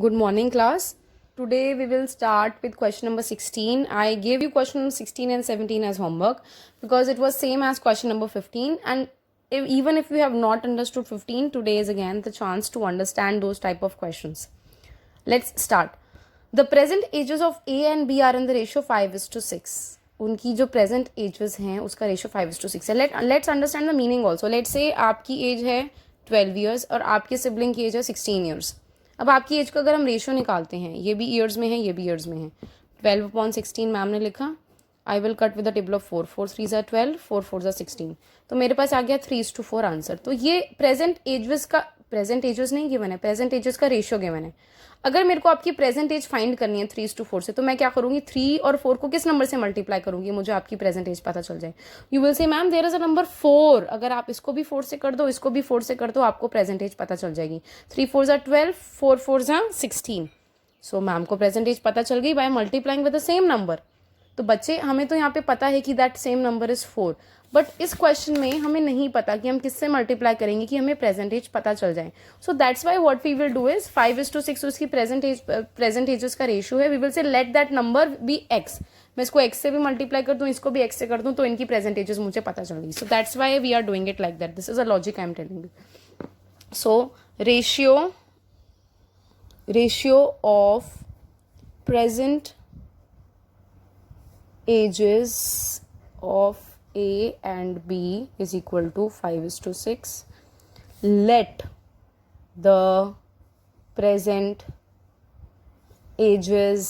Good morning, class. Today we will start with question number 16. I gave you question number 16 and 17 as homework because it was same as question number 15, and even if you have not understood 15, today is again the chance to understand those type of questions. Let's start. The present ages of A and B are in the ratio 5:6. उनकी जो present ages हैं उसका ratio 5:6 है. Let's understand the meaning also. Let's say आपकी age है 12 years और आपके sibling की age है 16 years. अब आपकी एज का अगर हम रेशियो निकालते हैं, ये भी ईयर्स में है, ये भी ईयर्स में है. 12/16 मैम ने लिखा. I will cut with the table of 4. 4 3 ज़ा 12, 4 4 ज़ा 16. तो मेरे पास आ गया 3:4 आंसर. तो ये प्रेजेंट एजेस नहीं गिवन है, प्रेजेंट एजेस का रेशियो गिवन है. अगर मेरे को आपकी प्रेजेंट एज फाइंड करनी है 3:4 से, तो मैं क्या करूंगी, 3 और 4 को किस नंबर से मल्टीप्लाई करूंगी, मुझे आपकी प्रेजेंट एज पता चल जाए. You will say ma'am there is a number 4. अगर आप इसको भी 4 से कर दो, इसको भी 4 से कर दो, आपको प्रेजेंट एज पता चल जाएगी. 3 4 ज़ा 12, 4 4 ज़ा 16. सो मैम को प्रेजेंट एज पता चल गई by multiplying with the same number. तो बच्चे, हमें तो यहाँ पे पता है कि that same number is 4, but इस क्वेश्चन में हमें नहीं पता कि हम किससे मल्टीप्लाई करेंगे कि हमें प्रेजेंटेज पता चल जाए. So that's why what we will do is 5:6 उसकी प्रेजेंट एजेस का रेशियो है. We will say let that number be x. मैं इसको एक्स से भी मल्टीप्लाई कर दूँ, इसको भी एक्स से कर दूँ, तो इनकी प्रेजेंटेजेस मुझे पता चल गई. So that's why we are doing it like that. This is a logic I am telling you. So ratio of present ages of A and B is equal to 5:6. Let the present ages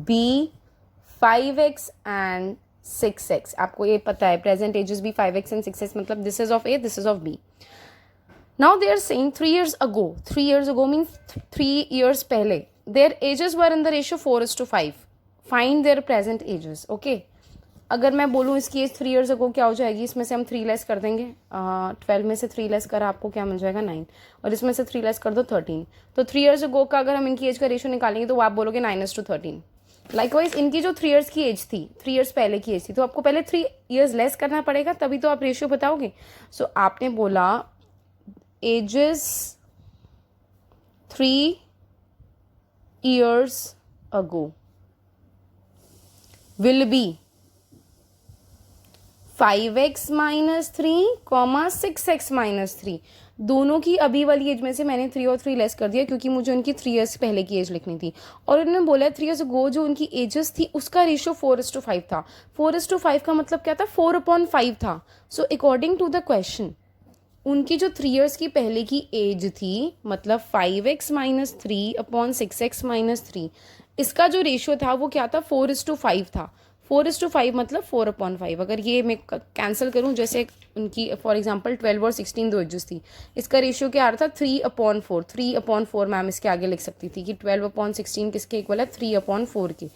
be 5x and 6x. आपको ये पता है present ages be 5x and 6x, मतलब this is of A, this is of B. Now they are saying 3 years ago. 3 years ago means 3 years पहले. Their ages were in the ratio 4:5. Find their present ages. Okay. अगर मैं बोलूँ इसकी as 3 years ago क्या हो जाएगी, इसमें से हम 3 लेस कर देंगे. 12 में से 3 लेस करा आपको क्या मिल जाएगा, 9. और इसमें से 3 लेस कर दो 13. तो 3 years ago का अगर हम इनकी एज का रेशियो निकालेंगे तो आप बोलोगे 9:13. लाइकवाइज इनकी जो 3 years की एज थी, 3 years पहले की एज थी, तो आपको पहले 3 years लेस करना पड़ेगा, तभी तो आप रेशियो बताओगे. सो आपने बोला ages 3 years ago will be 5x minus 3, 6x minus 3. दोनों की अभी वाली एज में से मैंने 3 और 3 लेस कर दिया क्योंकि मुझे उनकी 3 years पहले की एज लिखनी थी. और उन्होंने बोला 3 years ago जो उनकी एजेस थी उसका रेशियो 4:5 था. 4:5 का मतलब क्या था, 4/5 था. So according to the question उनकी जो 3 years की पहले की एज थी, मतलब 5x minus 3 upon 6x minus 3, इसका जो रेशियो था वो क्या था, 4:5 था. 4:5 मतलब 4/5. अगर ये मैं कैंसिल करूँ, जैसे उनकी फॉर एग्जांपल 12 और 16 दो एजेस थी, इसका रेशियो क्या आ रहा था, 3/4. 3/4 मैम इसके आगे लिख सकती थी कि 12/16 किसके इक्वल है, 3/4 के.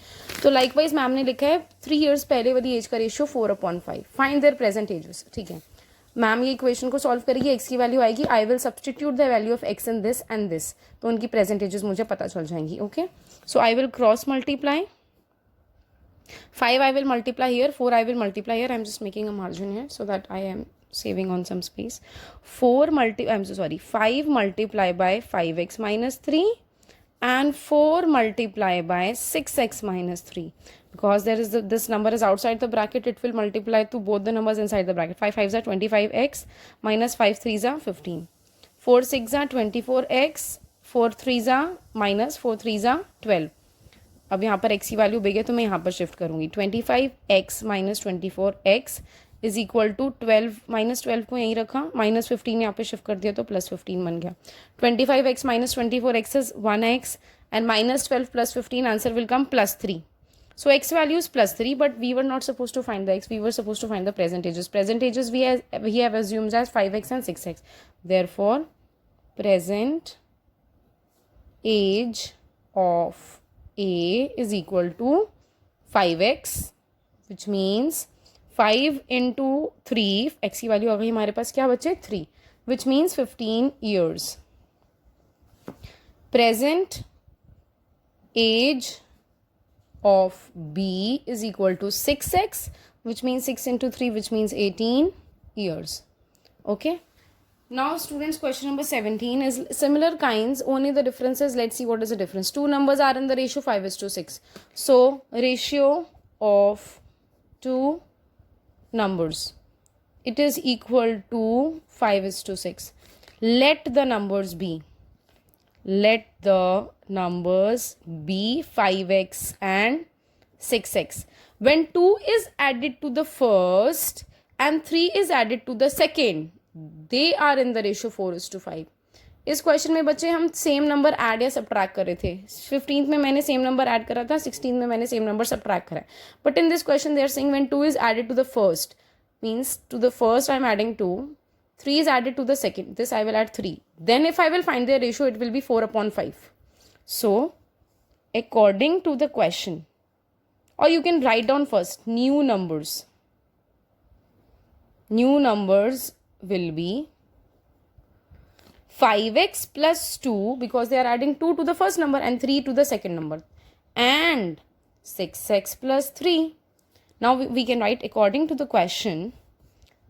तो लाइकवाइज मैम ने लिखा है 3 years पहले वाली एज का ratio 4/5. Find there present ages. ठीक है मैम, ये इक्वेशन को सॉल्व करेगी, एक्स की वैल्यू आएगी, I will substitute the value of x in this and this, तो उनकी प्रेजेंटेजेस मुझे पता चल जाएंगी. Okay, so I will cross multiply. 5 I will multiply here, 4 I will multiply here. I'm just making a margin here so that I am saving on some space. 5 multiply by 5x minus 3 and 4 multiply by 6x minus 3. Because there is this number is outside the bracket, it will multiply to both the numbers inside the bracket. 5 5s are 25x minus 5 3s are 15. 4 6s are 24x, 4 3s are minus 4 3s are 12. अब यहाँ पर x की value big है तो मैं यहाँ पर shift करूँगी. 25x minus 24x is equal to 12 minus 12 को यहीं रखा, माइनस 15 यहाँ पे शिफ्ट कर दिया तो प्लस 15 बन गया. 25x minus 24x is 1x and minus 12 plus 15 answer will come +3. So x value is +3, but we were not supposed to find the x. We were supposed to find the present ages. Present ages we have assumed as 5x and 6x. Therefore, present age of A is equal to 5x, which means 5 into 3. x की value आ गई हमारे पास, क्या बचे 3, which means 15 years. Present age of B is equal to 6x, which means 6 into 3, which means 18 years. Okay. Now students, question number 17 is similar kinds, only the difference is, let's see what is the difference. Two numbers are in the ratio 5:6. So ratio of two numbers, it is equal to 5:6. Let the numbers be 5x and 6x. When 2 is added to the first and 3 is added to the second, they are in the ratio 4:5. इस question में बच्चे हम same number add या subtract कर रहे थे. 15th में मैंने सेम नंबर ऐड करा था, 16th में मैंने सेम नंबर सब्ट्रैक्ट करा है. But in this question they are saying when 2 is added to the first, means to the first I am adding 2, 3 is added to the second, this I will add 3. Then if I will find their ratio, it will be 4/5. So according to the question, or you can write down first new numbers. New numbers will be 5x plus 2, because they are adding 2 to the first number and 3 to the second number, and 6x plus 3. Now we can write according to the question,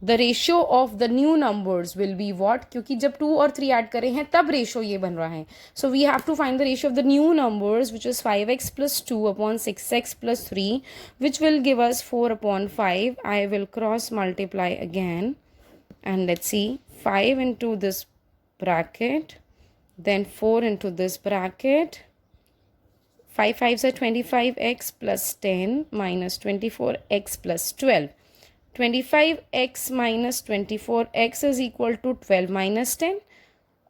the ratio of the new numbers will be what? क्योंकि जब 2 और 3 add करे हैं तब ratio ये बन रहा है. So we have to find the ratio of the new numbers, which is 5x plus 2 upon 6x plus 3, which will give us 4/5. I will cross multiply again, and let's see, 5 into this bracket, then 4 into this bracket. 5 5s are 25x plus 10 minus 24x plus 12. 25x minus 24x is equal to 12 minus 10.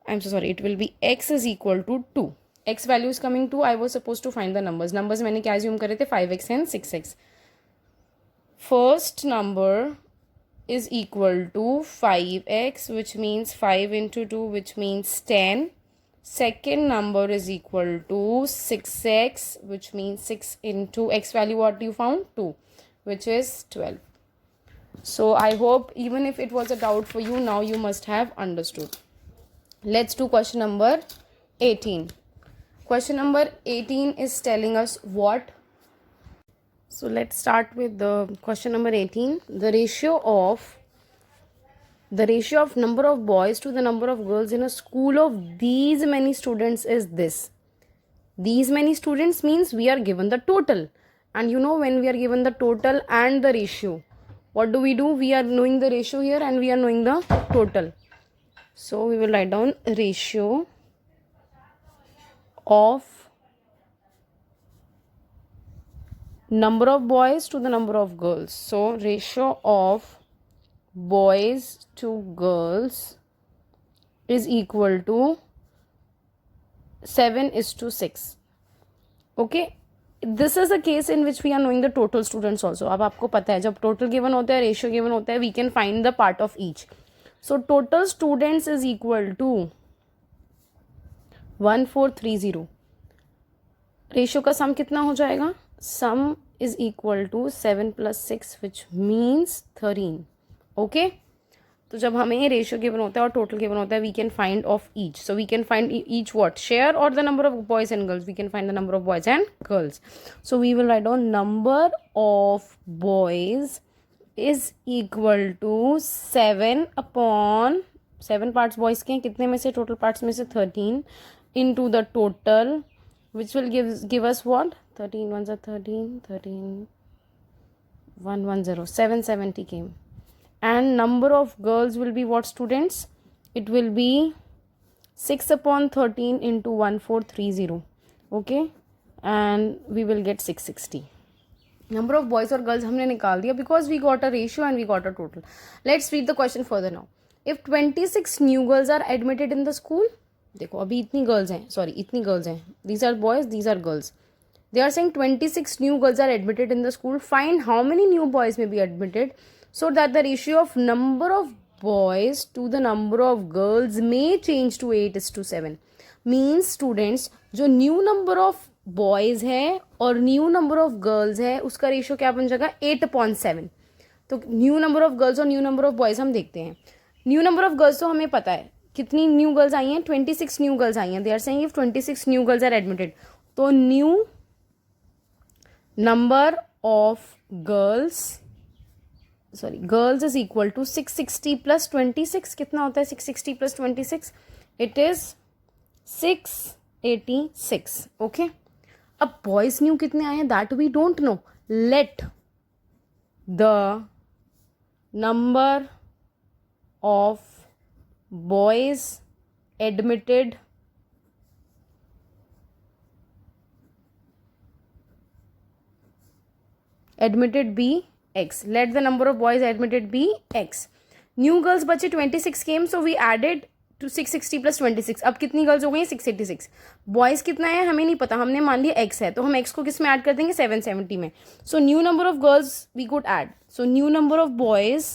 I'm so sorry, it will be x is equal to 2. X value is coming to, I was supposed to find the numbers. Numbers मैंने क्या assume करे थे? 5x and 6x. First number is equal to 5x, which means 5 into 2, which means 10. Second number is equal to 6x, which means 6 into x value, what you found? 2, which is 12. So I hope even if it was a doubt for you, now you must have understood. Let's do question number 18. Question number 18 is telling us what? So let's start with the question number 18. The ratio of number of boys to the number of girls in a school of these many students is this. These many students means we are given the total, and you know, when we are given the total and the ratio, what do? We are knowing the ratio here and we are knowing the total. So we will write down ratio of number of boys to the number of girls. So ratio of boys to girls is equal to 7:6. Okay, this is a case in which we are knowing the total students also. अब आपको पता है, जब total given होता है, ratio given होता है, we can find the part of each. So total students is equal to 1430. Ratio का सम कितना हो जाएगा? Sum is equal to 7 + 6, which means 13. Okay, तो जब हमें रेशियो गिवन होता है और टोटल गिवन होता है, we can find of each. So we can find each what? Share और the number of boys and girls. We can find the number of boys and girls. So we will write down number of boys is equal to 7 parts boys के हैं, कितने में से? Total parts में से 13, into the total, which will give us what? 13 ones are 13, 110, 770 came. And number of girls will be what, students? It will be 6/13 into 1430. Okay, and we will get 660. Number of boys or girls हमने निकाल दिया because we got a ratio and we got a total. Let's read the question further now. If 26 new girls are admitted in the school, देखो अभी इतनी girls हैं, these are boys, these are girls. They are saying 26 new girls are admitted in the school. Find how many new boys may be admitted so that the ratio of number of boys to the number of girls may change to 8:7. Means students, जो new number of boys है और new number of girls है, उसका ratio क्या बन जाएगा? 8/7. तो new number of girls और न्यू नंबर ऑफ बॉयज हम देखते हैं. न्यू नंबर ऑफ गर्ल्स तो हमें पता है कितनी न्यू गर्ल्स आई हैं, 26 न्यू गर्ल्स आई हैं. They are saying if 26 new girls are admitted, तो new number of girls sorry girls is equal to 660 plus 26. कितना होता है 660 प्लस 26? It is 686. ओके, अब बॉयज न्यू कितने आए हैं that we don't know. Let the number of boys admitted be x. Let the number of boys admitted be x. New girls बचे 26 came, so we added to 660 plus 26. अब कितनी girls हो गई 686. Boys कितना है हमें नहीं पता, हमने मान लिया x है, तो हम x को किस में ऐड कर देंगे 770 में. So new number of girls we could add. So new number of boys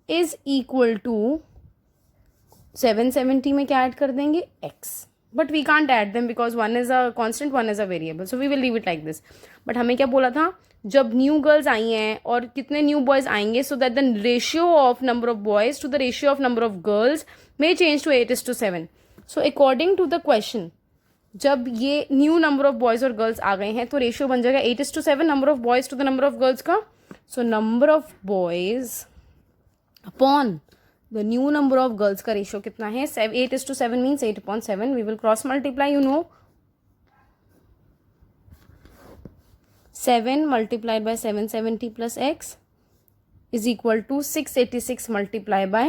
is equal to 770 में क्या ऐड कर देंगे x. But we can't add them because one is a constant, one is a variable, so we will leave it like this. But हमें क्या बोला था, जब new girls आई हैं और कितने न्यू बॉयज आएंगे, so that the ratio of number of boys to the ratio of number of girls may change to 8:7. So according to the question, जब ये न्यू नंबर ऑफ बॉयज और girls आ गए हैं तो रेशियो बन जाएगा 8:7 number of boys to the number of girls का. So number of boys upon the new number of girls का रेशियो कितना है 8:7 means 8/7. We will cross multiply, you know 7 multiplied by 770 plus x is equal to 686 multiplied by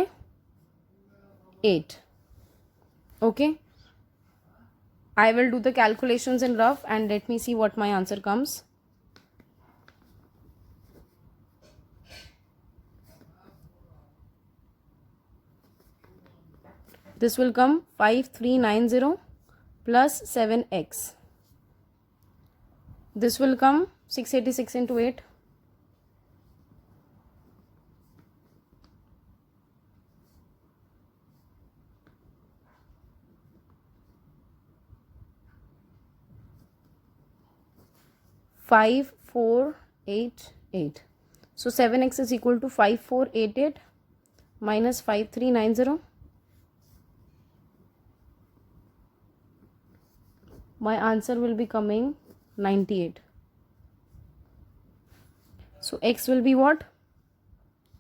8. Okay, I will do the calculations in rough and let me see what my answer comes. This will come 5390 plus 7x. This will come 686 into 8. Five, 4, 8, 8. So 7x is equal to 5488 minus 5390. My answer will be coming 98. So x will be what?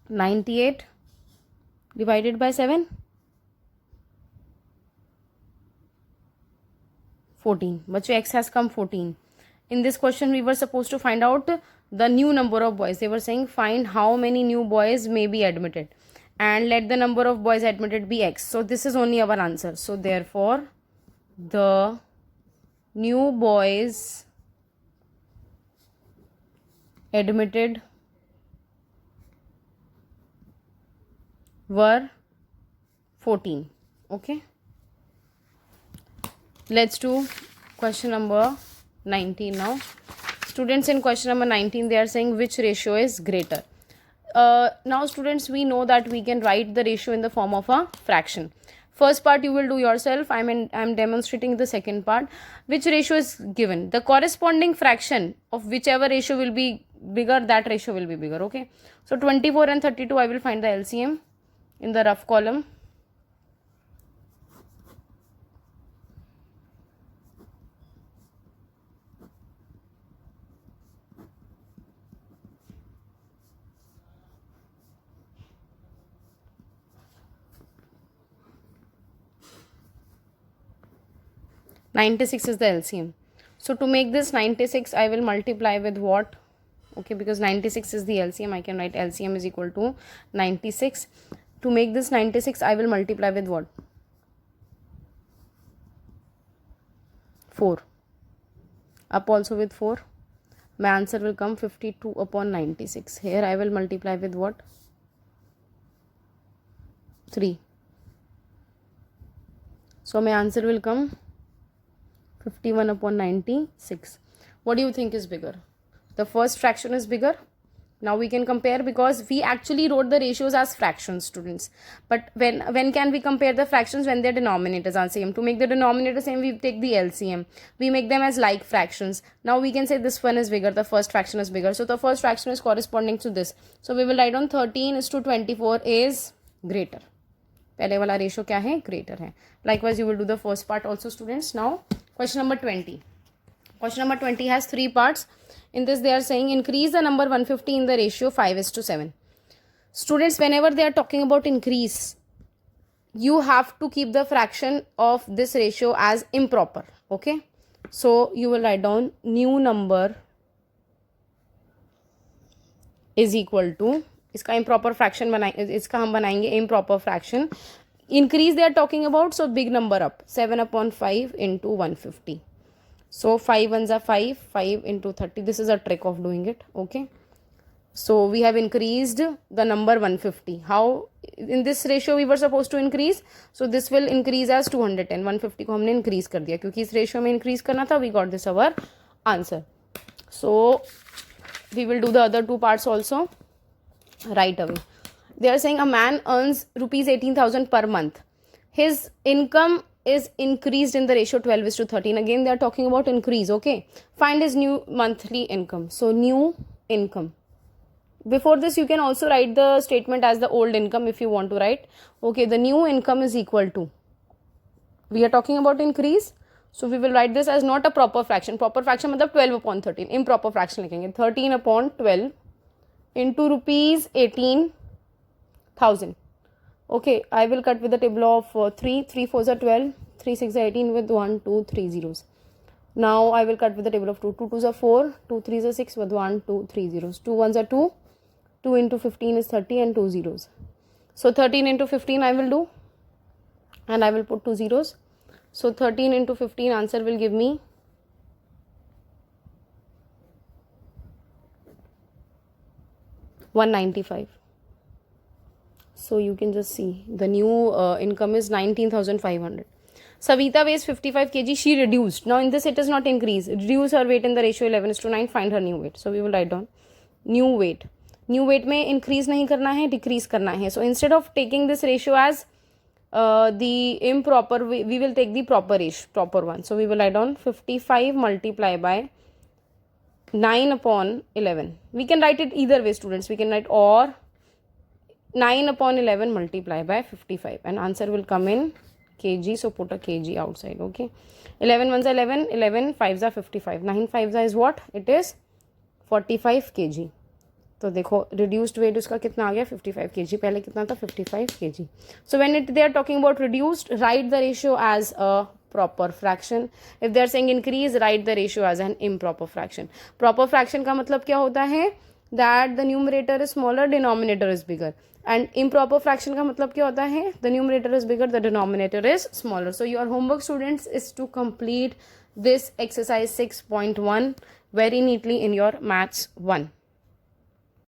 98 divided by 7? 14. Bachcho, x has come 14. In this question we were supposed to find out the new number of boys. They were saying find how many new boys may be admitted and let the number of boys admitted be x. So this is only our answer. So therefore the new boys admitted were 14. Okay, let's do question number 19 now. Students, in question number 19 they are saying which ratio is greater. Now students, we know that we can write the ratio in the form of a fraction. First part you will do yourself. I'm demonstrating the second part. Which ratio is given, the corresponding fraction of whichever ratio will be bigger, that ratio will be bigger. Okay, so 24 and 32 I will find the LCM in the rough column. (96) is the LCM. So to make this 96 I will multiply with what? Okay, because 96 is the LCM, I can write LCM is equal to 96. To make this 96 I will multiply with what? 4. Up also with 4. My answer will come 52 upon 96. Here I will multiply with what? 3. So my answer will come 51 upon 96. What do you think is bigger? The first fraction is bigger. Now we can compare because we actually wrote the ratios as fractions, students. But when can we compare the fractions? When their denominators are same. To make the denominator same, we take the LCM. We make them as like fractions. Now we can say this one is bigger. The first fraction is bigger. So the first fraction is corresponding to this. So we will write on 13:24 is greater. पहले वाला ratio क्या है? Greater है. Likewise you will do the first part also, students. Now question number 20. Question number 20 has 3 parts. In this they are saying increase the number 150 in the ratio 5:7. Students, whenever they are talking about increase, you have to keep the fraction of this ratio as improper. Okay, so you will write down new number is equal to, इसका improper fraction बनाएंगे, इसका हम बनाएंगे improper fraction. Increase they are talking about, so big number up, 7/5 into 150. So 5 ones are 5, 5 into 30. This is a trick of doing it. Okay, so we have increased the number 150. How in this ratio we were supposed to increase? So this will increase as 210. 150 को हमने increase कर दिया क्योंकि इस ratio में increase करना था. We got this our answer. So we will do the other two parts also right away. They are saying a man earns rupees 18,000 per month. His income is increased in the ratio 12:13. Again, they are talking about increase. Okay, find his new monthly income. So new income. Before this, you can also write the statement as the old income if you want to write. Okay, the new income is equal to, we are talking about increase, so we will write this as not a proper fraction. Proper fraction मतलब 12/13. Improper fraction लिखेंगे 13/12 into rupees 18,000. Okay, I will cut with the table of 3. 3 4s are 12, 3 6 are 18 with 1 2 3 zeros. Now I will cut with the table of 2. 2 2s are 4, 2 3s are 6 with 1 2 3 zeros. 2 1s are 2, 2 into 15 is 30 and 2 zeros. So 13 into 15 I will do, and I will put 2 zeros. So 13 into 15 answer will give me 195. So you can just see the new income is 19,500. Savita weighs 55 kg. She reduced. Now in this it is not increase. Reduce her weight in the ratio 11:9. Find her new weight. So we will write down new weight. New weight में increase नहीं करना है, decrease करना है. So instead of taking this ratio as the improper, we will take the proper one. So we will write down 55 multiplied by 9/11. We can write it either way, students. We can write or 9/11 multiplied by 55, and answer will come in kg. So put a kg outside. Okay, 11 ones are 11, 11 5s are 55, 9 5s is what? It is 45 kg. तो देखो reduced weight उसका कितना आ गया 55 kg. पहले कितना था 55 kg. So when they are talking about reduced, write the ratio as a proper fraction. If they are saying increase, write the ratio as an improper fraction. Proper fraction का मतलब क्या होता है? That the numerator is smaller, denominator is bigger. And improper fraction का मतलब क्या होता है? The numerator is bigger, the denominator is smaller. So your homework, students, is to complete this exercise 6.1 very neatly in your maths 1.